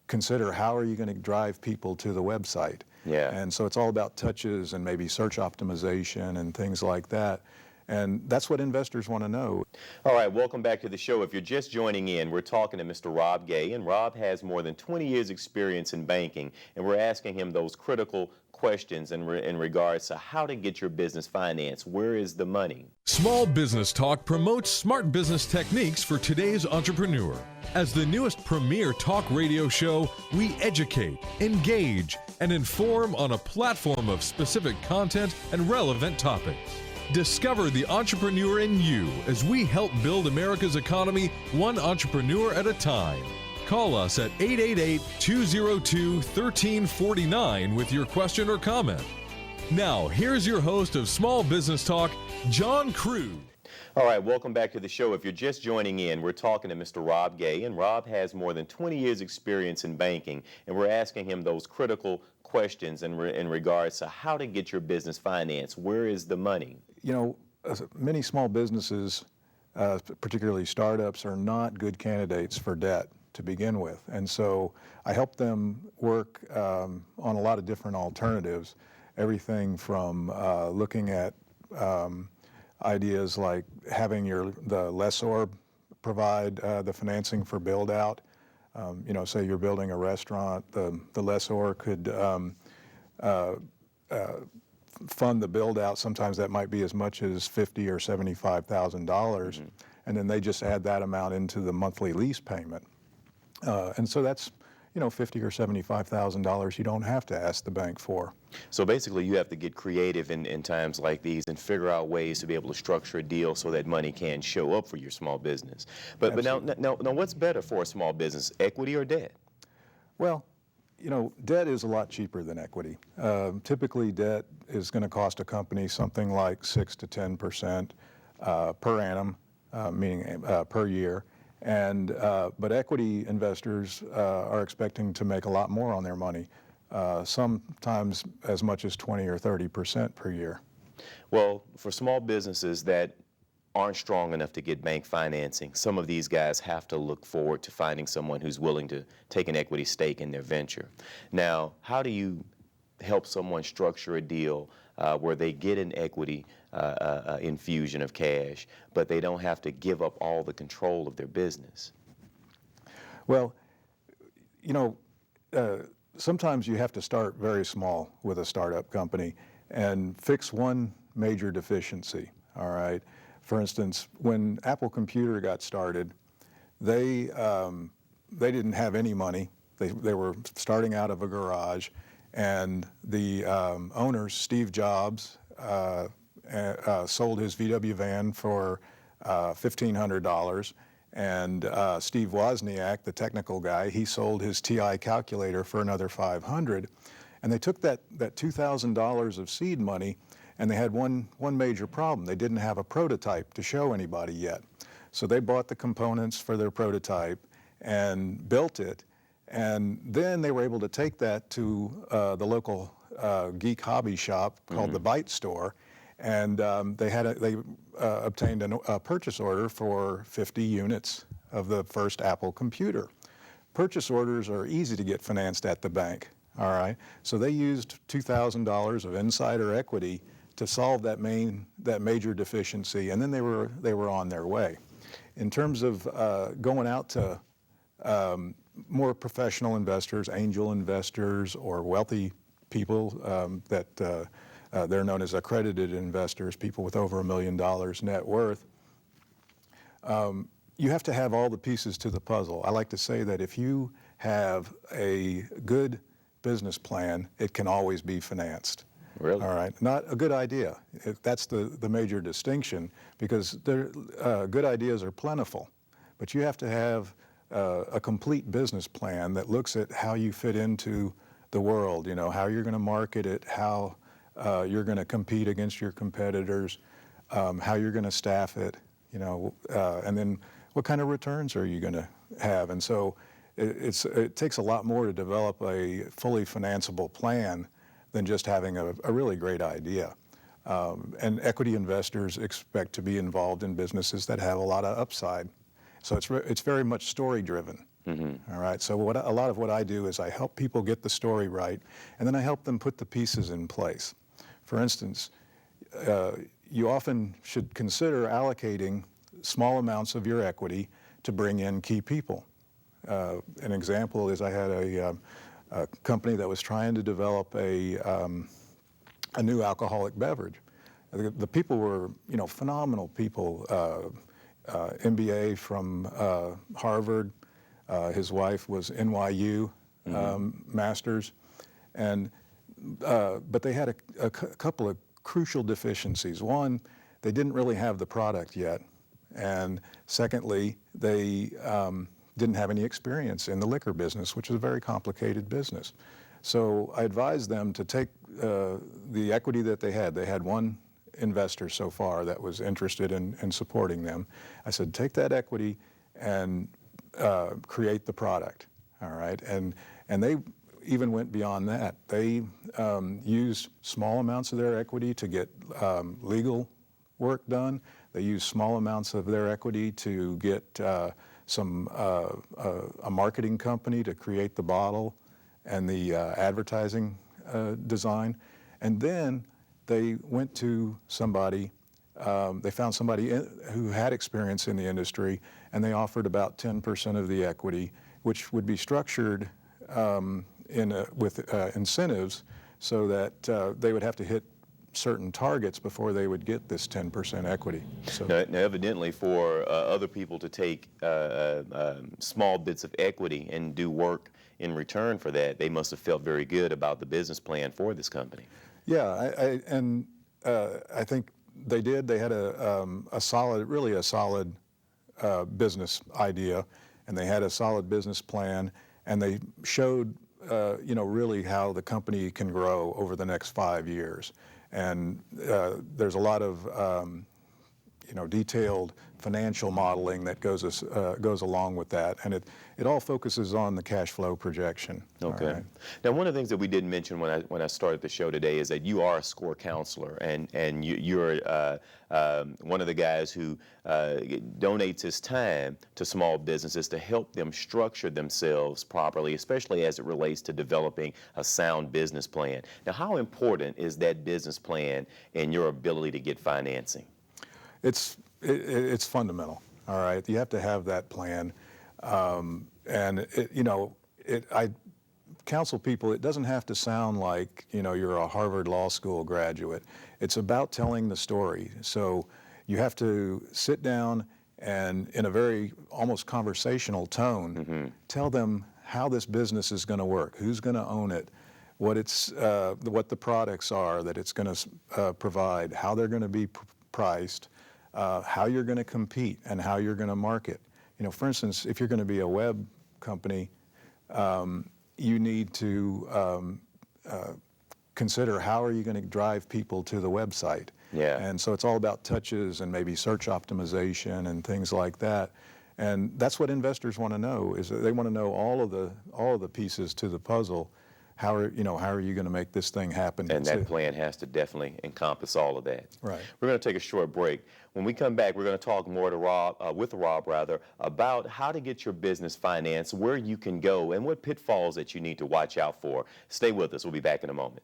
consider how are you going to drive people to the website. Yeah. And so it's all about touches and maybe search optimization and things like that. And that's what investors want to know. All right, welcome back to the show. If you're just joining in, we're talking to Mr. Rob Gay, and Rob has more than 20 years experience in banking, and we're asking him those critical questions in regards to how to get your business financed. Where is the money? Small Business Talk promotes smart business techniques for today's entrepreneur. As the newest premier talk radio show, we educate, engage, and inform on a platform of specific content and relevant topics. Discover the entrepreneur in you as we help build America's economy one entrepreneur at a time. Call us at 888-202-1349 with your question or comment. Now, here's your host of Small Business Talk, John Crew. All right, welcome back to the show. If you're just joining in, we're talking to Mr. Rob Gay, and Rob has more than 20 years experience in banking, and we're asking him those critical questions in regards to how to get your business financed. Where is the money? You know, many small businesses, particularly startups, are not good candidates for debt to begin with. And so I help them work on a lot of different alternatives, everything from looking at ideas like having the lessor provide the financing for build out. You know, say you're building a restaurant, the lessor could fund the build out. Sometimes that might be as much as $50,000 or $75,000, and then they just add that amount into the monthly lease payment. And so that's, you know, $50,000 or $75,000 you don't have to ask the bank for. So basically you have to get creative in times like these and figure out ways to be able to structure a deal so that money can show up for your small business. But now what's better for a small business, equity or debt? Well, you know, debt is a lot cheaper than equity. Typically debt is going to cost a company something like 6 to 10% per annum, meaning per year. And but equity investors are expecting to make a lot more on their money, sometimes as much as 20 or 30% per year. Well, for small businesses that aren't strong enough to get bank financing, some of these guys have to look forward to finding someone who's willing to take an equity stake in their venture. Now, how do you help someone structure a deal where they get an equity infusion of cash, but they don't have to give up all the control of their business? Well, you know, sometimes you have to start very small with a startup company and fix one major deficiency, all right? For instance, when Apple Computer got started, they didn't have any money. They were starting out of a garage, and the owners, Steve Jobs, sold his VW van for $1,500, and Steve Wozniak, the technical guy, he sold his TI calculator for another $500, and they took that $2,000 of seed money, and they had one major problem. They didn't have a prototype to show anybody yet. So they bought the components for their prototype and built it, and then they were able to take that to the local geek hobby shop called the Byte Store, and they obtained a purchase order for 50 units of the first Apple computer. Purchase orders are easy to get financed at the bank, all right? So they used $2,000 of insider equity to solve that major deficiency, and then they were on their way. In terms of going out to more professional investors, angel investors, or wealthy people that they're known as accredited investors, people with over $1 million net worth, you have to have all the pieces to the puzzle. I like to say that if you have a good business plan, it can always be financed. Really? All right, not a good idea. That's the major distinction, because good ideas are plentiful, but you have to have a complete business plan that looks at how you fit into the world, you know, how you're going to market it, how you're going to compete against your competitors, how you're going to staff it, you know, and then what kind of returns are you going to have. And so it takes a lot more to develop a fully financeable plan than just having a really great idea. And equity investors expect to be involved in businesses that have a lot of upside. So it's very much story driven. All right, so a lot of what I do is I help people get the story right, and then I help them put the pieces in place. For instance, you often should consider allocating small amounts of your equity to bring in key people. An example is I had a company that was trying to develop a new alcoholic beverage. The people were, phenomenal people. MBA from Harvard. His wife was NYU masters, and but they had a couple of crucial deficiencies. One, they didn't really have the product yet, and secondly, they didn't have any experience in the liquor business, which is a very complicated business. So I advised them to take the equity that they had. They had one investor so far that was interested in supporting them. I said, take that equity and create the product, all right? And they even went beyond that. They used small amounts of their equity to get legal work done. They used small amounts of their equity to get a marketing company to create the bottle and the advertising design. And then they went to somebody, they found somebody who had experience in the industry, and they offered about 10% of the equity, which would be structured with incentives so that they would have to hit certain targets before they would get this 10% equity. So now evidently for other people to take small bits of equity and do work in return for that, they must have felt very good about the business plan for this company. Yeah, I think they did. They had a solid business idea, and they had a solid business plan, and they showed really how the company can grow over the next 5 years. And there's a lot of detailed financial modeling that goes along with that, and it all focuses on the cash flow projection. Okay. Right. Now, one of the things that we didn't mention when I started the show today is that you are a SCORE counselor, and you're one of the guys who donates his time to small businesses to help them structure themselves properly, especially as it relates to developing a sound business plan. Now, how important is that business plan in your ability to get financing? It's fundamental, all right? You have to have that plan. I counsel people, it doesn't have to sound like, you're a Harvard Law School graduate. It's about telling the story. So you have to sit down and, in a very almost conversational tone, tell them how this business is going to work, who's going to own it, what the products are that it's going to provide, how they're going to be priced, how you're going to compete, and how you're going to market. For instance, if you're going to be a web company, you need to consider how are you going to drive people to the website. Yeah. And so it's all about touches and maybe search optimization and things like that. And that's what investors want to know, is that they want to know all of the pieces to the puzzle. How are you going to make this thing happen? And that plan has to definitely encompass all of that. Right. We're going to take a short break. When we come back, we're going to talk more to Rob, about how to get your business financed, where you can go, and what pitfalls that you need to watch out for. Stay with us. We'll be back in a moment.